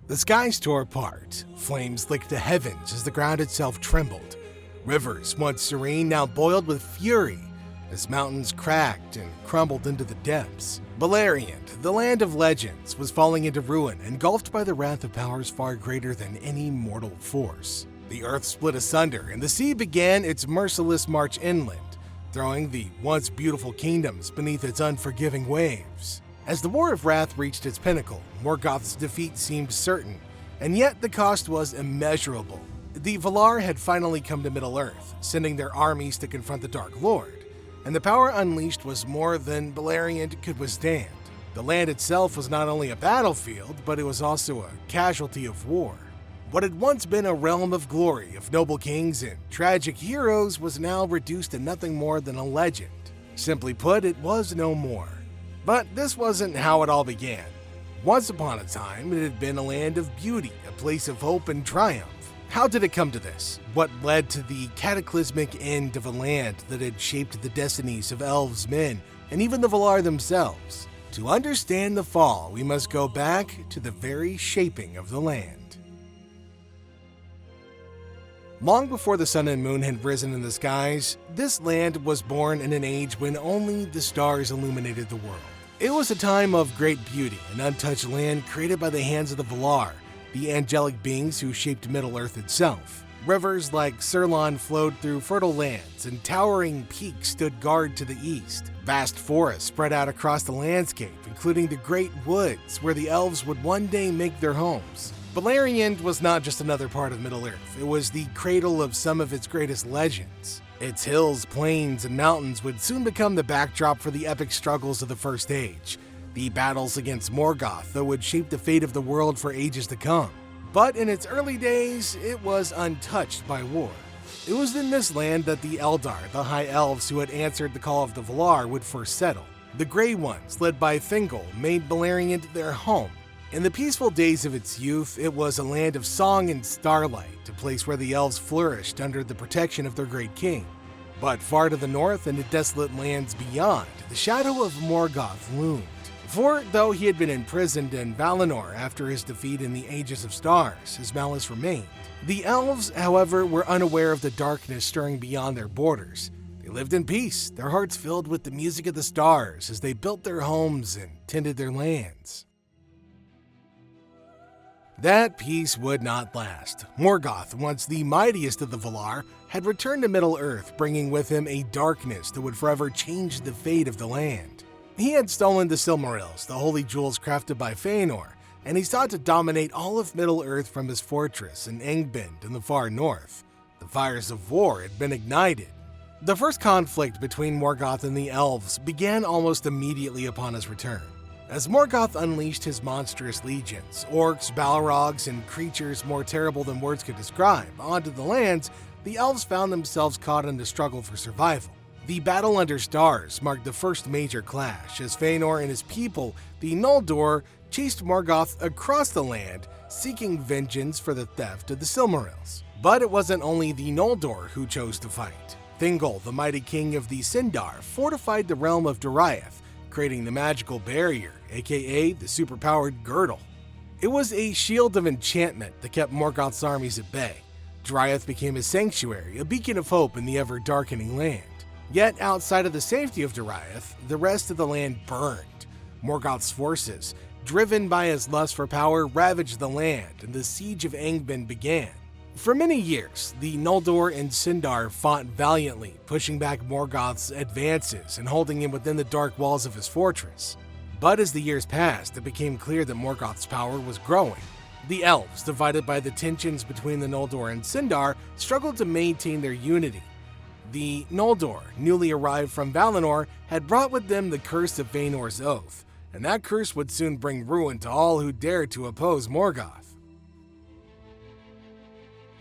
The skies tore apart, flames licked the heavens as the ground itself trembled. Rivers, once serene, now boiled with fury as mountains cracked and crumbled into the depths. Beleriand, the land of legends, was falling into ruin, engulfed by the wrath of powers far greater than any mortal force. The earth split asunder, and the sea began its merciless march inland, throwing the once beautiful kingdoms beneath its unforgiving waves. As the War of Wrath reached its pinnacle, Morgoth's defeat seemed certain, and yet the cost was immeasurable. The Valar had finally come to Middle-earth, sending their armies to confront the Dark Lord, and the power unleashed was more than Beleriand could withstand. The land itself was not only a battlefield, but it was also a casualty of war. What had once been a realm of glory of noble kings and tragic heroes was now reduced to nothing more than a legend. Simply put, it was no more. But this wasn't how it all began. Once upon a time, it had been a land of beauty, a place of hope and triumph. How did it come to this? What led to the cataclysmic end of a land that had shaped the destinies of elves, men, and even the Valar themselves? To understand the fall, we must go back to the very shaping of the land. Long before the sun and moon had risen in the skies, this land was born in an age when only the stars illuminated the world. It was a time of great beauty, an untouched land created by the hands of the Valar, the angelic beings who shaped Middle-earth itself. Rivers like Sirlon flowed through fertile lands, and towering peaks stood guard to the east. Vast forests spread out across the landscape, including the great woods where the elves would one day make their homes. Beleriand was not just another part of Middle-earth, it was the cradle of some of its greatest legends. Its hills, plains, and mountains would soon become the backdrop for the epic struggles of the First Age, the battles against Morgoth that would shape the fate of the world for ages to come. But in its early days, it was untouched by war. It was in this land that the Eldar, the High Elves who had answered the call of the Valar, would first settle. The Grey Ones, led by Thingol, made Beleriand their home. In the peaceful days of its youth, it was a land of song and starlight, a place where the elves flourished under the protection of their great king. But far to the north and the desolate lands beyond, the shadow of Morgoth loomed. For though he had been imprisoned in Valinor after his defeat in the Ages of Stars, his malice remained. The elves, however, were unaware of the darkness stirring beyond their borders. They lived in peace, their hearts filled with the music of the stars as they built their homes and tended their lands. That peace would not last. Morgoth, once the mightiest of the Valar, had returned to Middle-earth, bringing with him a darkness that would forever change the fate of the land. He had stolen the Silmarils, the holy jewels crafted by Feanor, and he sought to dominate all of Middle-earth from his fortress in Angband in the far north. The fires of war had been ignited. The first conflict between Morgoth and the elves began almost immediately upon his return. As Morgoth unleashed his monstrous legions, orcs, balrogs, and creatures more terrible than words could describe, onto the lands, the elves found themselves caught in the struggle for survival. The Battle Under Stars marked the first major clash, as Feanor and his people, the Noldor, chased Morgoth across the land, seeking vengeance for the theft of the Silmarils. But it wasn't only the Noldor who chose to fight. Thingol, the mighty king of the Sindar, fortified the realm of Doriath, creating the magical barrier, aka the superpowered girdle. It was a shield of enchantment that kept Morgoth's armies at bay. Doriath became a sanctuary, a beacon of hope in the ever-darkening land. Yet outside of the safety of Doriath, the rest of the land burned. Morgoth's forces, driven by his lust for power, ravaged the land, and the siege of Angband began. For many years, the Noldor and Sindar fought valiantly, pushing back Morgoth's advances and holding him within the dark walls of his fortress. But as the years passed, it became clear that Morgoth's power was growing. The elves, divided by the tensions between the Noldor and Sindar, struggled to maintain their unity. The Noldor, newly arrived from Valinor, had brought with them the curse of Feanor's oath, and that curse would soon bring ruin to all who dared to oppose Morgoth.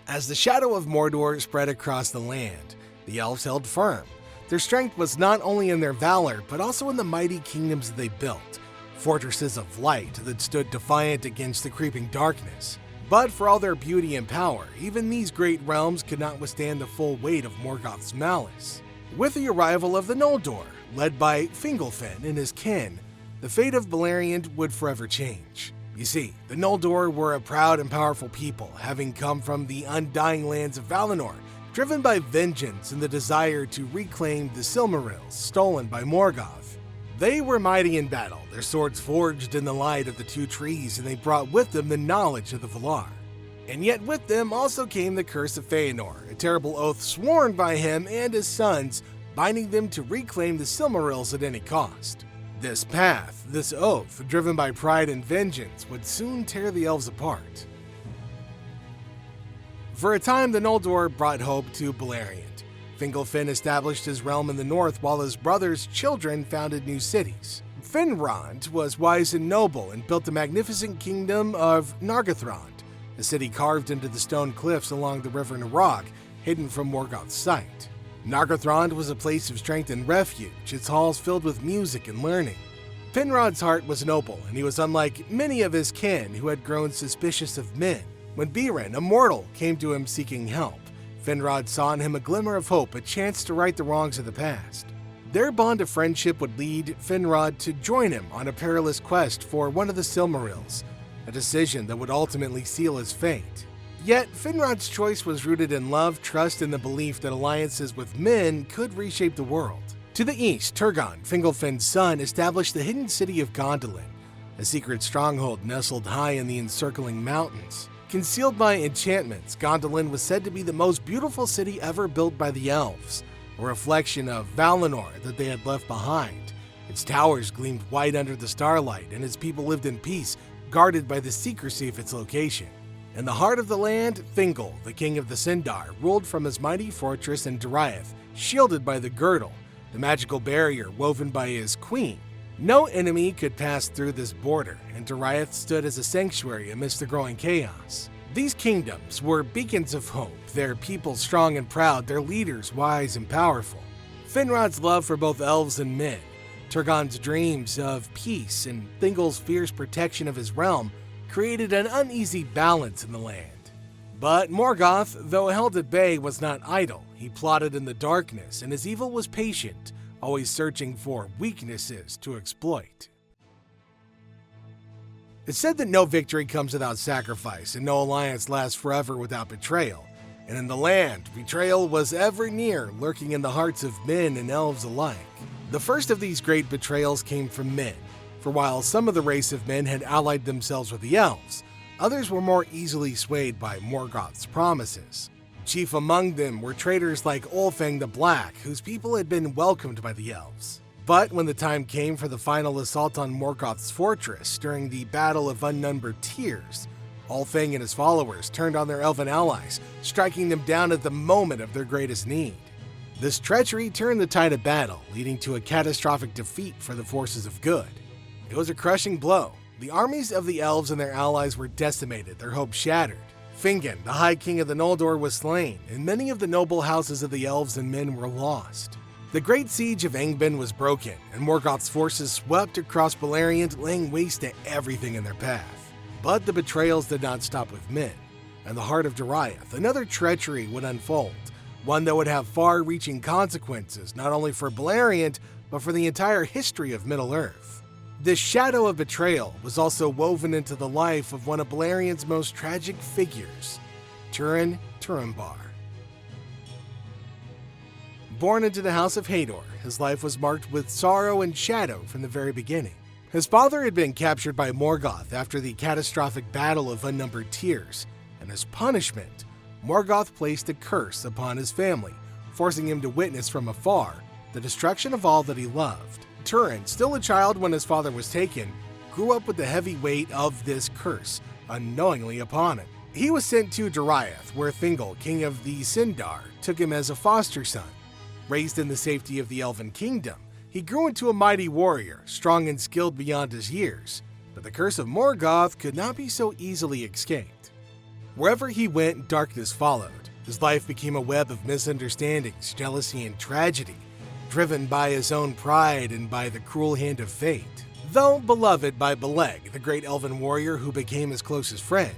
As the shadow of Mordor spread across the land, the elves held firm. Their strength was not only in their valor, but also in the mighty kingdoms they built, fortresses of light that stood defiant against the creeping darkness. But for all their beauty and power, even these great realms could not withstand the full weight of Morgoth's malice. With the arrival of the Noldor, led by Fingolfin and his kin, the fate of Beleriand would forever change. You see, the Noldor were a proud and powerful people, having come from the undying lands of Valinor, driven by vengeance and the desire to reclaim the Silmarils stolen by Morgoth. They were mighty in battle, their swords forged in the light of the two trees, and they brought with them the knowledge of the Valar. And yet with them also came the curse of Feanor, a terrible oath sworn by him and his sons, binding them to reclaim the Silmarils at any cost. This path, this oath, driven by pride and vengeance, would soon tear the elves apart. For a time, the Noldor brought hope to Beleriand. Fingolfin established his realm in the north while his brother's children founded new cities. Finrod was wise and noble and built the magnificent kingdom of Nargothrond, a city carved into the stone cliffs along the river Narog, hidden from Morgoth's sight. Nargothrond was a place of strength and refuge, its halls filled with music and learning. Finrod's heart was noble, and he was unlike many of his kin who had grown suspicious of men. When Beren, a mortal, came to him seeking help, Finrod saw in him a glimmer of hope, a chance to right the wrongs of the past. Their bond of friendship would lead Finrod to join him on a perilous quest for one of the Silmarils, a decision that would ultimately seal his fate. Yet, Finrod's choice was rooted in love, trust, and the belief that alliances with men could reshape the world. To the east, Turgon, Fingolfin's son, established the hidden city of Gondolin, a secret stronghold nestled high in the encircling mountains. Concealed by enchantments, Gondolin was said to be the most beautiful city ever built by the elves, a reflection of Valinor that they had left behind. Its towers gleamed white under the starlight, and its people lived in peace, guarded by the secrecy of its location. In the heart of the land, Thingol, the king of the Sindar, ruled from his mighty fortress in Doriath, shielded by the girdle, the magical barrier woven by his queen. No enemy could pass through this border, and Doriath stood as a sanctuary amidst the growing chaos. These kingdoms were beacons of hope, their people strong and proud, their leaders wise and powerful. Finrod's love for both elves and men, Turgon's dreams of peace, and Thingol's fierce protection of his realm created an uneasy balance in the land. But Morgoth, though held at bay, was not idle. He plotted in the darkness, and his evil was patient, always searching for weaknesses to exploit. It's said that no victory comes without sacrifice, and no alliance lasts forever without betrayal. And in the land, betrayal was ever near, lurking in the hearts of men and elves alike. The first of these great betrayals came from men. For while some of the race of men had allied themselves with the elves, others were more easily swayed by Morgoth's promises. Chief among them were traitors like Ulfang the Black, whose people had been welcomed by the elves. But when the time came for the final assault on Morgoth's fortress during the Battle of Unnumbered Tears, Ulfang and his followers turned on their elven allies, striking them down at the moment of their greatest need. This treachery turned the tide of battle, leading to a catastrophic defeat for the forces of good. It was a crushing blow. The armies of the elves and their allies were decimated, their hopes shattered. Fingon, the High King of the Noldor, was slain, and many of the noble houses of the elves and men were lost. The great siege of Angband was broken, and Morgoth's forces swept across Beleriand, laying waste to everything in their path. But the betrayals did not stop with men. In the heart of Doriath, another treachery would unfold, one that would have far-reaching consequences not only for Beleriand, but for the entire history of Middle-earth. This shadow of betrayal was also woven into the life of one of Beleriand's most tragic figures, Túrin Turambar. Born into the House of Hador, his life was marked with sorrow and shadow from the very beginning. His father had been captured by Morgoth after the catastrophic Battle of Unnumbered Tears, and as punishment, Morgoth placed a curse upon his family, forcing him to witness from afar the destruction of all that he loved. Túrin, still a child when his father was taken, grew up with the heavy weight of this curse unknowingly upon him. He was sent to Doriath, where Thingol, king of the Sindar, took him as a foster son. Raised in the safety of the Elven kingdom, he grew into a mighty warrior, strong and skilled beyond his years. But the curse of Morgoth could not be so easily escaped. Wherever he went, darkness followed. His life became a web of misunderstandings, jealousy, and tragedy, driven by his own pride and by the cruel hand of fate. Though beloved by Beleg, the great elven warrior who became his closest friend,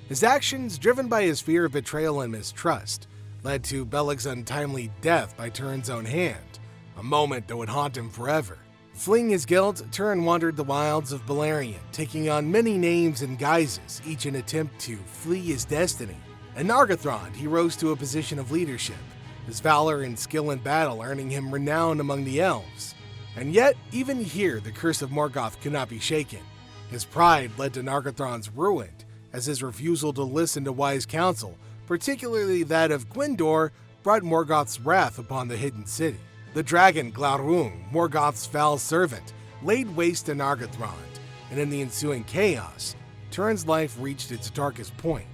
his actions, driven by his fear of betrayal and mistrust, led to Beleg's untimely death by Túrin's own hand, a moment that would haunt him forever. Fleeing his guilt, Turin wandered the wilds of Beleriand, taking on many names and guises, each an attempt to flee his destiny. In Nargothrond, he rose to a position of leadership, his valor and skill in battle earning him renown among the elves. And yet, even here, the curse of Morgoth could not be shaken. His pride led to Nargothrond's ruin, as his refusal to listen to wise counsel, particularly that of Gwyndor, brought Morgoth's wrath upon the hidden city. The dragon Glaurung, Morgoth's foul servant, laid waste to Nargothrond, and in the ensuing chaos, Turin's life reached its darkest point.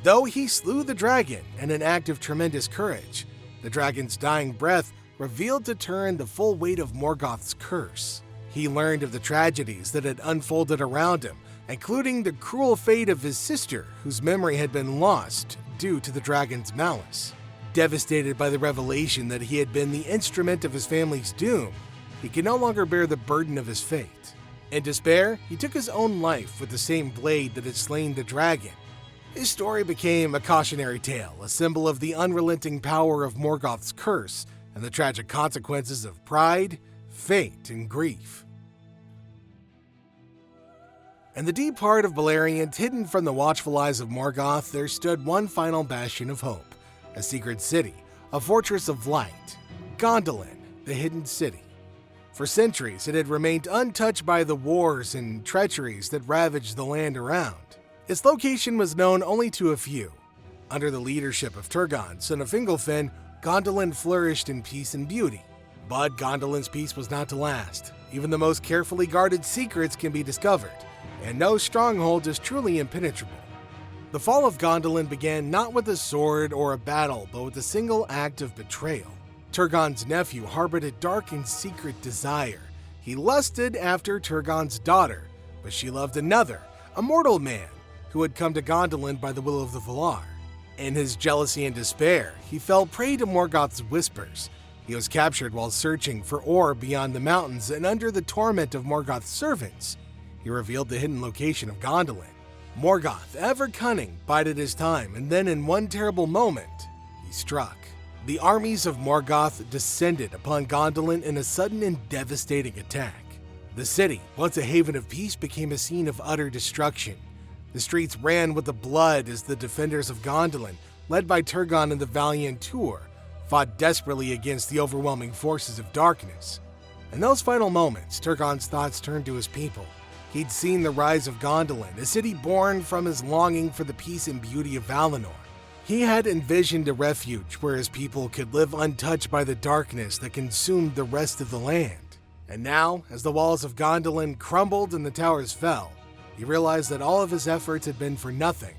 Though he slew the dragon in an act of tremendous courage, the dragon's dying breath revealed to Turin the full weight of Morgoth's curse. He learned of the tragedies that had unfolded around him, including the cruel fate of his sister, whose memory had been lost due to the dragon's malice. Devastated by the revelation that he had been the instrument of his family's doom, he could no longer bear the burden of his fate. In despair, he took his own life with the same blade that had slain the dragon. His story became a cautionary tale, a symbol of the unrelenting power of Morgoth's curse and the tragic consequences of pride, fate, and grief. In the deep heart of Beleriand, hidden from the watchful eyes of Morgoth, there stood one final bastion of hope, a secret city, a fortress of light, Gondolin, the hidden city. For centuries, it had remained untouched by the wars and treacheries that ravaged the land around. Its location was known only to a few. Under the leadership of Turgon, son of Fingolfin, Gondolin flourished in peace and beauty. But Gondolin's peace was not to last. Even the most carefully guarded secrets can be discovered, and no stronghold is truly impenetrable. The fall of Gondolin began not with a sword or a battle, but with a single act of betrayal. Turgon's nephew harbored a dark and secret desire. He lusted after Turgon's daughter, but she loved another, a mortal man, who had come to Gondolin by the will of the Valar. In his jealousy and despair, he fell prey to Morgoth's whispers. He was captured while searching for ore beyond the mountains, and under the torment of Morgoth's servants, he revealed the hidden location of Gondolin. Morgoth, ever cunning, bided his time, and then in one terrible moment, he struck. The armies of Morgoth descended upon Gondolin in a sudden and devastating attack. The city, once a haven of peace, became a scene of utter destruction. The streets ran with the blood as the defenders of Gondolin, led by Turgon and the valiant Tuor, fought desperately against the overwhelming forces of darkness. In those final moments, Turgon's thoughts turned to his people. He'd seen the rise of Gondolin, a city born from his longing for the peace and beauty of Valinor. He had envisioned a refuge where his people could live untouched by the darkness that consumed the rest of the land. And now, as the walls of Gondolin crumbled and the towers fell, he realized that all of his efforts had been for nothing.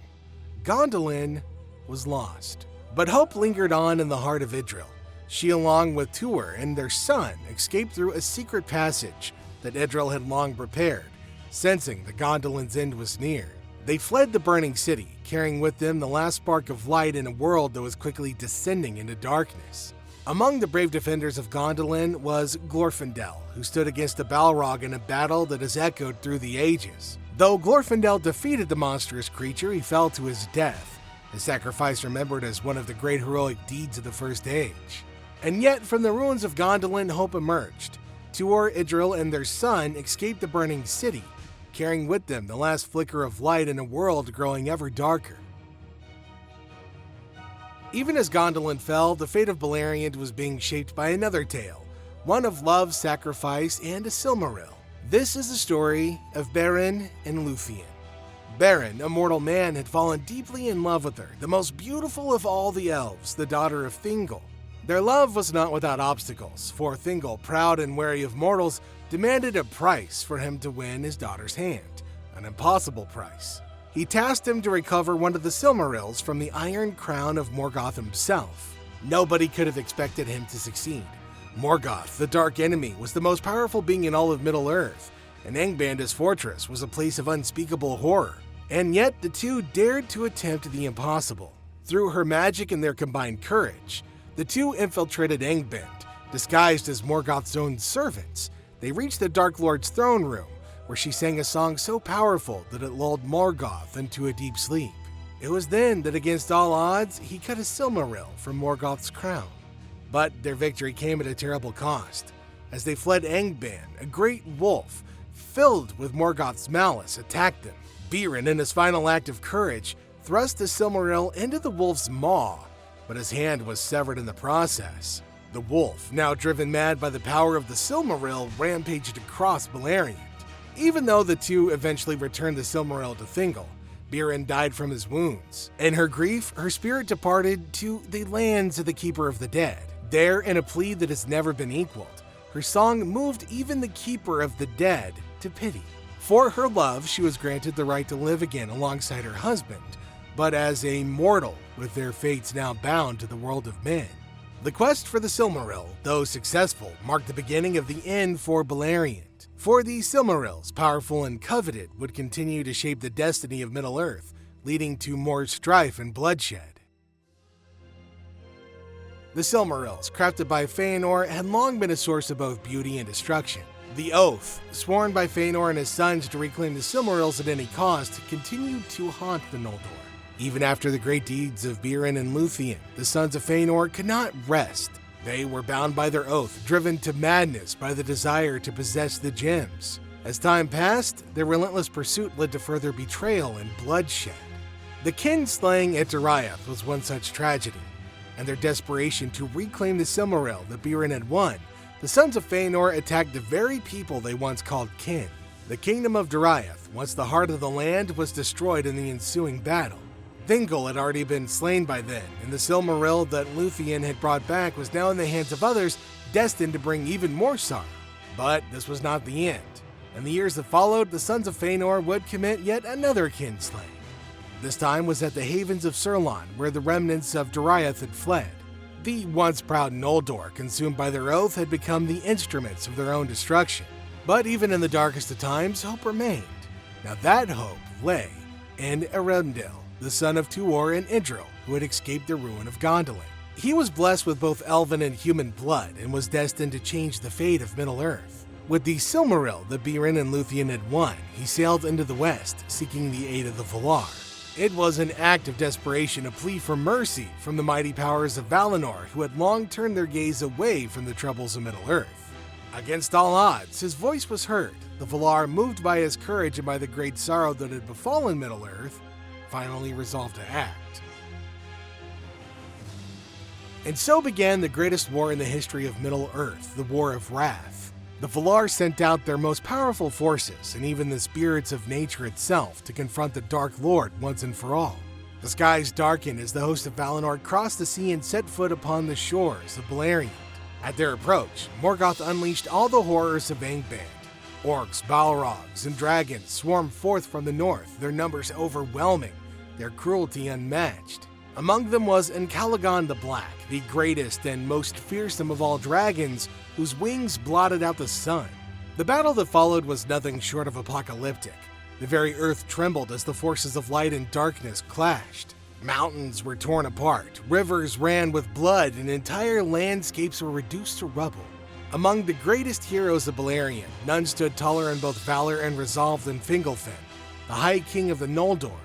Gondolin was lost. But hope lingered on in the heart of Idril. She, along with Tuor and their son, escaped through a secret passage that Idril had long prepared, sensing that Gondolin's end was near. They fled the burning city, carrying with them the last spark of light in a world that was quickly descending into darkness. Among the brave defenders of Gondolin was Glorfindel, who stood against the Balrog in a battle that has echoed through the ages. Though Glorfindel defeated the monstrous creature, he fell to his death, a sacrifice remembered as one of the great heroic deeds of the First Age. And yet, from the ruins of Gondolin, hope emerged. Tuor, Idril, and their son escaped the burning city, carrying with them the last flicker of light in a world growing ever darker. Even as Gondolin fell, the fate of Beleriand was being shaped by another tale, one of love, sacrifice, and a Silmaril. This is the story of Beren and Luthien. Beren, a mortal man, had fallen deeply in love with her, the most beautiful of all the elves, the daughter of Thingol. Their love was not without obstacles, for Thingol, proud and wary of mortals, demanded a price for him to win his daughter's hand, an impossible price. He tasked him to recover one of the Silmarils from the Iron Crown of Morgoth himself. Nobody could have expected him to succeed. Morgoth, the Dark Enemy, was the most powerful being in all of Middle-earth, and Angbanda's fortress was a place of unspeakable horror. And yet, the two dared to attempt the impossible. Through her magic and their combined courage, the two infiltrated Angband, disguised as Morgoth's own servants. They reached the Dark Lord's throne room, where she sang a song so powerful that it lulled Morgoth into a deep sleep. It was then that, against all odds, he cut a Silmaril from Morgoth's crown. But their victory came at a terrible cost. As they fled Angband, a great wolf, filled with Morgoth's malice, attacked them. Beren, in his final act of courage, thrust the Silmaril into the wolf's maw, but his hand was severed in the process. The wolf, now driven mad by the power of the Silmaril, rampaged across Beleriand. Even though the two eventually returned the Silmaril to Thingol, Beren died from his wounds. In her grief, her spirit departed to the lands of the Keeper of the Dead. There, in a plea that has never been equaled, her song moved even the Keeper of the Dead to pity. For her love, she was granted the right to live again alongside her husband, but as a mortal, with their fates now bound to the world of men. The quest for the Silmaril, though successful, marked the beginning of the end for Beleriand. For the Silmarils, powerful and coveted, would continue to shape the destiny of Middle-earth, leading to more strife and bloodshed. The Silmarils, crafted by Feanor, had long been a source of both beauty and destruction. The oath, sworn by Feanor and his sons to reclaim the Silmarils at any cost, continued to haunt the Noldor. Even after the great deeds of Beren and Luthien, the sons of Feanor could not rest. They were bound by their oath, driven to madness by the desire to possess the gems. As time passed, their relentless pursuit led to further betrayal and bloodshed. The kin-slaying at Doriath was one such tragedy, and their desperation to reclaim the Silmaril that Beren had won, the sons of Feanor attacked the very people they once called kin. The kingdom of Doriath, once the heart of the land, was destroyed in the ensuing battle. Thingol had already been slain by then, and the Silmaril that Luthien had brought back was now in the hands of others, destined to bring even more sorrow. But this was not the end. In the years that followed, the sons of Feanor would commit yet another kinslaying. This time was at the havens of Surlon, where the remnants of Doriath had fled. The once proud Noldor, consumed by their oath, had become the instruments of their own destruction. But even in the darkest of times, hope remained. Now that hope lay in Eärendil, the son of Tuor and Idril, who had escaped the ruin of Gondolin. He was blessed with both elven and human blood and was destined to change the fate of Middle-earth. With the Silmaril that Beren and Luthien had won, he sailed into the west, seeking the aid of the Valar. It was an act of desperation, a plea for mercy from the mighty powers of Valinor, who had long turned their gaze away from the troubles of Middle-earth. Against all odds, his voice was heard. The Valar, moved by his courage and by the great sorrow that had befallen Middle-earth, finally resolved to act. And so began the greatest war in the history of Middle-earth, the War of Wrath. The Valar sent out their most powerful forces, and even the spirits of nature itself, to confront the Dark Lord once and for all. The skies darkened as the host of Valinor crossed the sea and set foot upon the shores of Beleriand. At their approach, Morgoth unleashed all the horrors of Angband. Orcs, Balrogs, and dragons swarmed forth from the north, their numbers overwhelming, their cruelty unmatched. Among them was Encalagon the Black, the greatest and most fearsome of all dragons, whose wings blotted out the sun. The battle that followed was nothing short of apocalyptic. The very earth trembled as the forces of light and darkness clashed. Mountains were torn apart, rivers ran with blood, and entire landscapes were reduced to rubble. Among the greatest heroes of Beleriand, none stood taller in both valor and resolve than Fingolfin, the High King of the Noldor.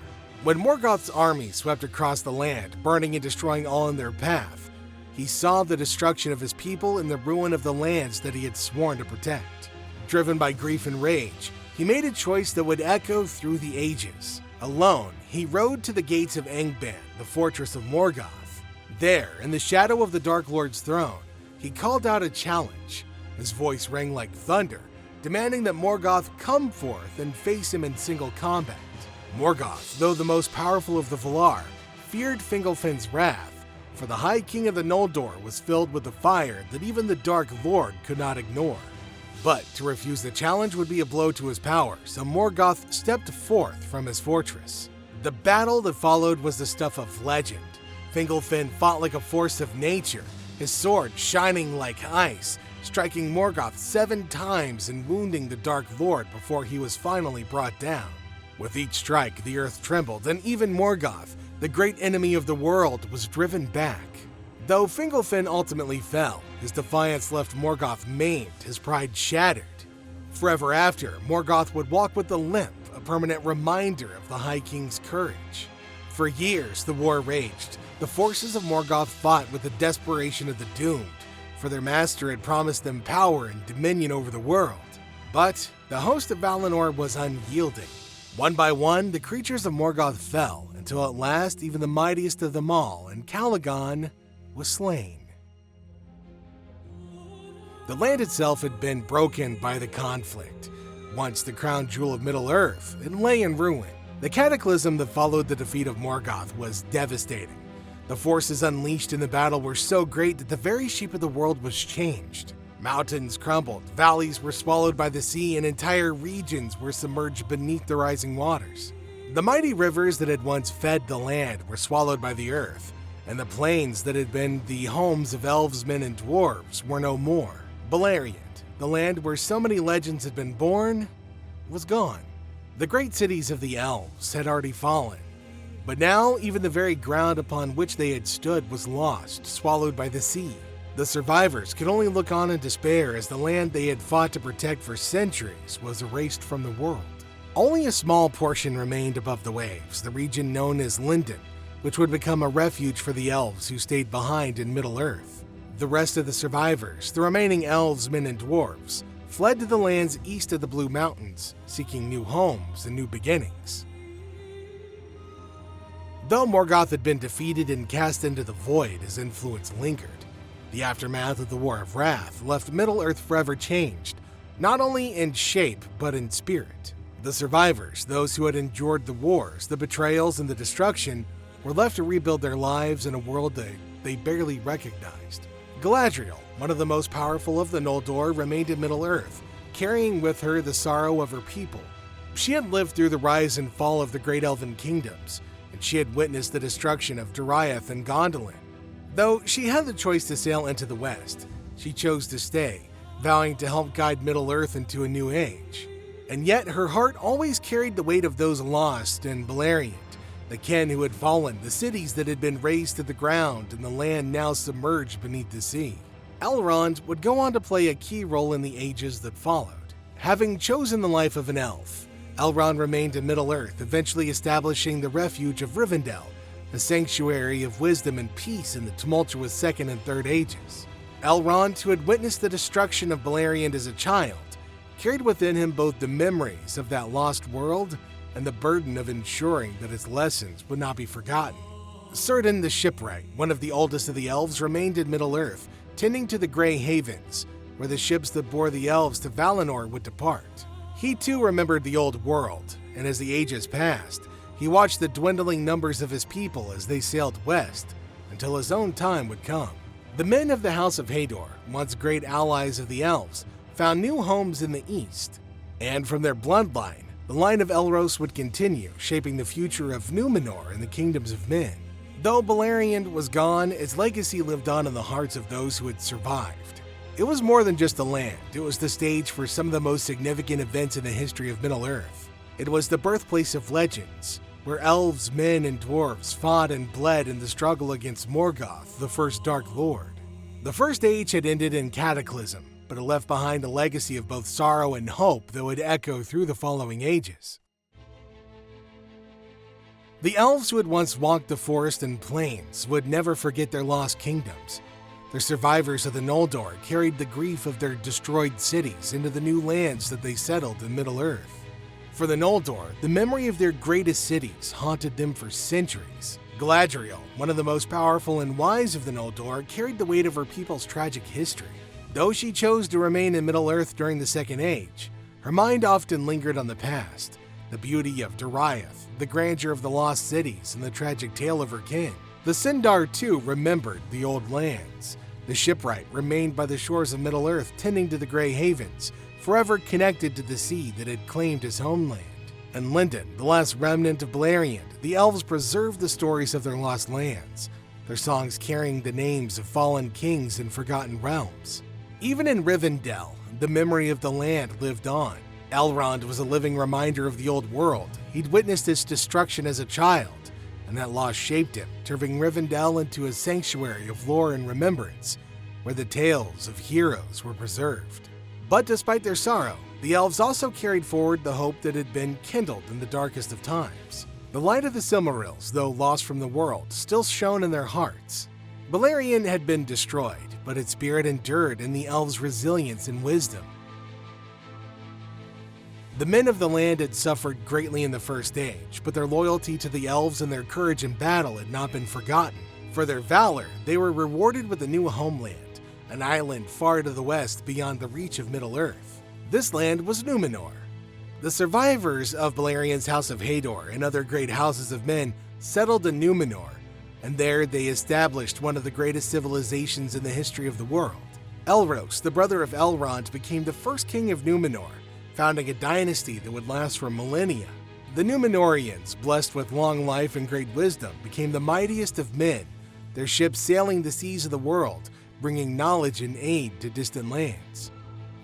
When Morgoth's army swept across the land, burning and destroying all in their path, he saw the destruction of his people and the ruin of the lands that he had sworn to protect. Driven by grief and rage, he made a choice that would echo through the ages. Alone, he rode to the gates of Angband, the fortress of Morgoth. There, in the shadow of the Dark Lord's throne, he called out a challenge. His voice rang like thunder, demanding that Morgoth come forth and face him in single combat. Morgoth, though the most powerful of the Valar, feared Fingolfin's wrath, for the High King of the Noldor was filled with a fire that even the Dark Lord could not ignore. But to refuse the challenge would be a blow to his power, so Morgoth stepped forth from his fortress. The battle that followed was the stuff of legend. Fingolfin fought like a force of nature, his sword shining like ice, striking Morgoth 7 times and wounding the Dark Lord before he was finally brought down. With each strike, the earth trembled, and even Morgoth, the great enemy of the world, was driven back. Though Fingolfin ultimately fell, his defiance left Morgoth maimed, his pride shattered. Forever after, Morgoth would walk with a limp, a permanent reminder of the High King's courage. For years, the war raged. The forces of Morgoth fought with the desperation of the doomed, for their master had promised them power and dominion over the world. But the host of Valinor was unyielding. One by one, the creatures of Morgoth fell, until at last even the mightiest of them all, and Calagon, was slain. The land itself had been broken by the conflict. Once the crown jewel of Middle-earth, it lay in ruin. The cataclysm that followed the defeat of Morgoth was devastating. The forces unleashed in the battle were so great that the very shape of the world was changed. Mountains crumbled, valleys were swallowed by the sea, and entire regions were submerged beneath the rising waters. The mighty rivers that had once fed the land were swallowed by the earth, and the plains that had been the homes of elves, men, and dwarves were no more. Beleriand, the land where so many legends had been born, was gone. The great cities of the elves had already fallen, but now even the very ground upon which they had stood was lost, swallowed by the sea. The survivors could only look on in despair as the land they had fought to protect for centuries was erased from the world. Only a small portion remained above the waves, the region known as Lindon, which would become a refuge for the elves who stayed behind in Middle-earth. The rest of the survivors, the remaining elves, men, and dwarves, fled to the lands east of the Blue Mountains, seeking new homes and new beginnings. Though Morgoth had been defeated and cast into the void, his influence lingered. The aftermath of the War of Wrath left Middle-earth forever changed, not only in shape, but in spirit. The survivors, those who had endured the wars, the betrayals, and the destruction, were left to rebuild their lives in a world they barely recognized. Galadriel, one of the most powerful of the Noldor, remained in Middle-earth, carrying with her the sorrow of her people. She had lived through the rise and fall of the great Elven kingdoms, and she had witnessed the destruction of Doriath and Gondolin. Though she had the choice to sail into the west, she chose to stay, vowing to help guide Middle-earth into a new age. And yet her heart always carried the weight of those lost in Beleriand, the kin who had fallen, the cities that had been razed to the ground, and the land now submerged beneath the sea. Elrond would go on to play a key role in the ages that followed. Having chosen the life of an elf, Elrond remained in Middle-earth, eventually establishing the refuge of Rivendell, a sanctuary of wisdom and peace in the tumultuous Second and Third Ages. Elrond, who had witnessed the destruction of Beleriand as a child, carried within him both the memories of that lost world and the burden of ensuring that its lessons would not be forgotten. Círdan the Shipwright, one of the oldest of the elves, remained in Middle-earth, tending to the Grey Havens, where the ships that bore the elves to Valinor would depart. He too remembered the old world, and as the ages passed, he watched the dwindling numbers of his people as they sailed west, until his own time would come. The men of the House of Hador, once great allies of the elves, found new homes in the east, and from their bloodline, the line of Elros would continue, shaping the future of Numenor and the kingdoms of men. Though Beleriand was gone, its legacy lived on in the hearts of those who had survived. It was more than just a land, it was the stage for some of the most significant events in the history of Middle-earth. It was the birthplace of legends, where elves, men, and dwarves fought and bled in the struggle against Morgoth, the first Dark Lord. The First Age had ended in Cataclysm, but it left behind a legacy of both sorrow and hope that would echo through the following ages. The elves who had once walked the forest and plains would never forget their lost kingdoms. The survivors of the Noldor carried the grief of their destroyed cities into the new lands that they settled in Middle-earth. For the Noldor, the memory of their greatest cities haunted them for centuries. Galadriel, one of the most powerful and wise of the Noldor, carried the weight of her people's tragic history. Though she chose to remain in Middle-earth during the Second Age, her mind often lingered on the past, the beauty of Doriath, the grandeur of the lost cities, and the tragic tale of her kin. The Sindar, too, remembered the old lands. The shipwright remained by the shores of Middle-earth, tending to the Grey Havens, forever connected to the sea that had claimed his homeland. In Lindon, the last remnant of Beleriand, the elves preserved the stories of their lost lands, their songs carrying the names of fallen kings and forgotten realms. Even in Rivendell, the memory of the land lived on. Elrond was a living reminder of the old world. He'd witnessed its destruction as a child, and that loss shaped him, turning Rivendell into a sanctuary of lore and remembrance, where the tales of heroes were preserved. But despite their sorrow, the elves also carried forward the hope that had been kindled in the darkest of times. The light of the Silmarils, though lost from the world, still shone in their hearts. Beleriand had been destroyed, but its spirit endured in the elves' resilience and wisdom. The men of the land had suffered greatly in the First Age, but their loyalty to the elves and their courage in battle had not been forgotten. For their valor, they were rewarded with a new homeland, an island far to the west beyond the reach of Middle-earth. This land was Numenor. The survivors of Beleriand's House of Hador and other great houses of men settled in Numenor, and there they established one of the greatest civilizations in the history of the world. Elros, the brother of Elrond, became the first king of Numenor, founding a dynasty that would last for millennia. The Numenorians, blessed with long life and great wisdom, became the mightiest of men, their ships sailing the seas of the world, bringing knowledge and aid to distant lands.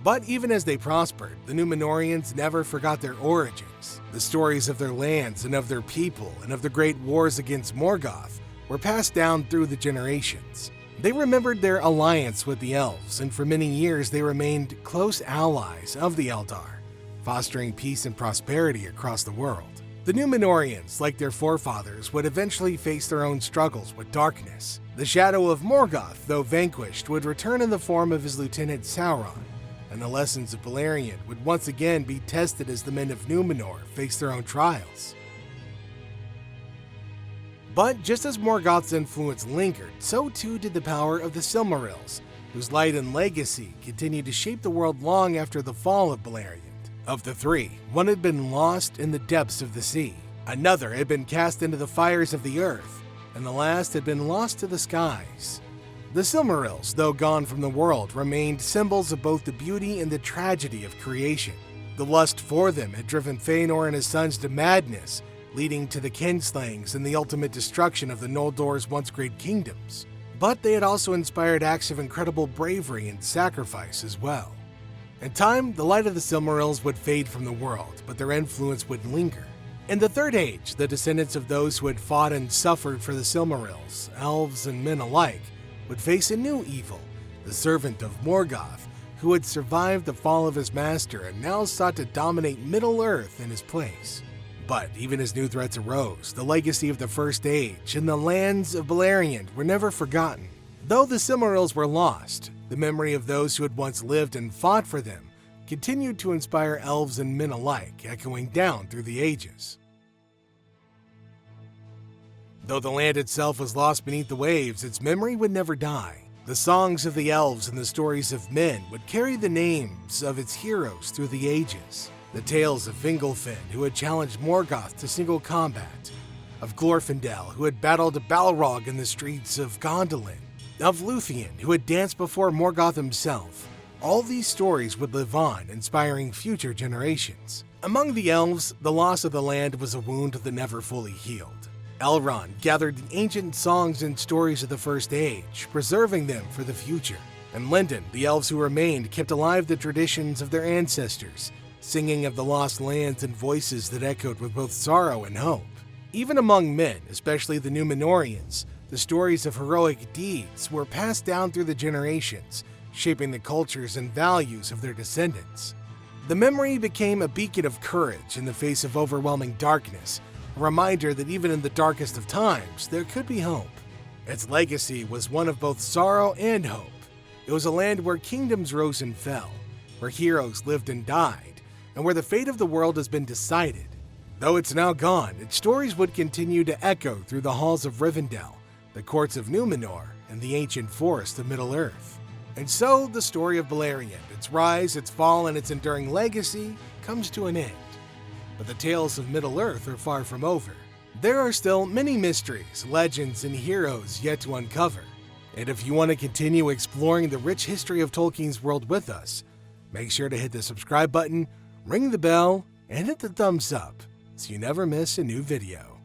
But even as they prospered, the Numenorians never forgot their origins. The stories of their lands and of their people and of the great wars against Morgoth were passed down through the generations. They remembered their alliance with the elves, and for many years they remained close allies of the Eldar, fostering peace and prosperity across the world. The Numenorians, like their forefathers, would eventually face their own struggles with darkness. The shadow of Morgoth, though vanquished, would return in the form of his lieutenant Sauron, and the lessons of Beleriand would once again be tested as the men of Numenor faced their own trials. But just as Morgoth's influence lingered, so too did the power of the Silmarils, whose light and legacy continued to shape the world long after the fall of Beleriand. Of the three, one had been lost in the depths of the sea, another had been cast into the fires of the earth, and the last had been lost to the skies. The Silmarils, though gone from the world, remained symbols of both the beauty and the tragedy of creation. The lust for them had driven Feanor and his sons to madness, leading to the kinslayings and the ultimate destruction of the Noldor's once great kingdoms. But they had also inspired acts of incredible bravery and sacrifice as well. In time, the light of the Silmarils would fade from the world, but their influence would linger. In the Third Age, the descendants of those who had fought and suffered for the Silmarils, elves and men alike, would face a new evil, the servant of Morgoth, who had survived the fall of his master and now sought to dominate Middle-earth in his place. But even as new threats arose, the legacy of the First Age and the lands of Beleriand were never forgotten. Though the Silmarils were lost, the memory of those who had once lived and fought for them continued to inspire elves and men alike, echoing down through the ages. Though the land itself was lost beneath the waves, its memory would never die. The songs of the elves and the stories of men would carry the names of its heroes through the ages. The tales of Fingolfin, who had challenged Morgoth to single combat, of Glorfindel, who had battled Balrog in the streets of Gondolin, of Luthien, who had danced before Morgoth himself. All these stories would live on, inspiring future generations. Among the elves, the loss of the land was a wound that never fully healed. Elrond gathered the ancient songs and stories of the First Age, preserving them for the future. And Lindon, the elves who remained, kept alive the traditions of their ancestors, singing of the lost lands and voices that echoed with both sorrow and hope. Even among men, especially the Numenorians, the stories of heroic deeds were passed down through the generations, shaping the cultures and values of their descendants. The memory became a beacon of courage in the face of overwhelming darkness, a reminder that even in the darkest of times, there could be hope. Its legacy was one of both sorrow and hope. It was a land where kingdoms rose and fell, where heroes lived and died, and where the fate of the world has been decided. Though it's now gone, its stories would continue to echo through the halls of Rivendell, the courts of Numenor, and the ancient forest of Middle-earth. And so, the story of Beleriand, its rise, its fall, and its enduring legacy comes to an end. But the tales of Middle-earth are far from over. There are still many mysteries, legends, and heroes yet to uncover. And if you want to continue exploring the rich history of Tolkien's world with us, make sure to hit the subscribe button, ring the bell, and hit the thumbs up so you never miss a new video.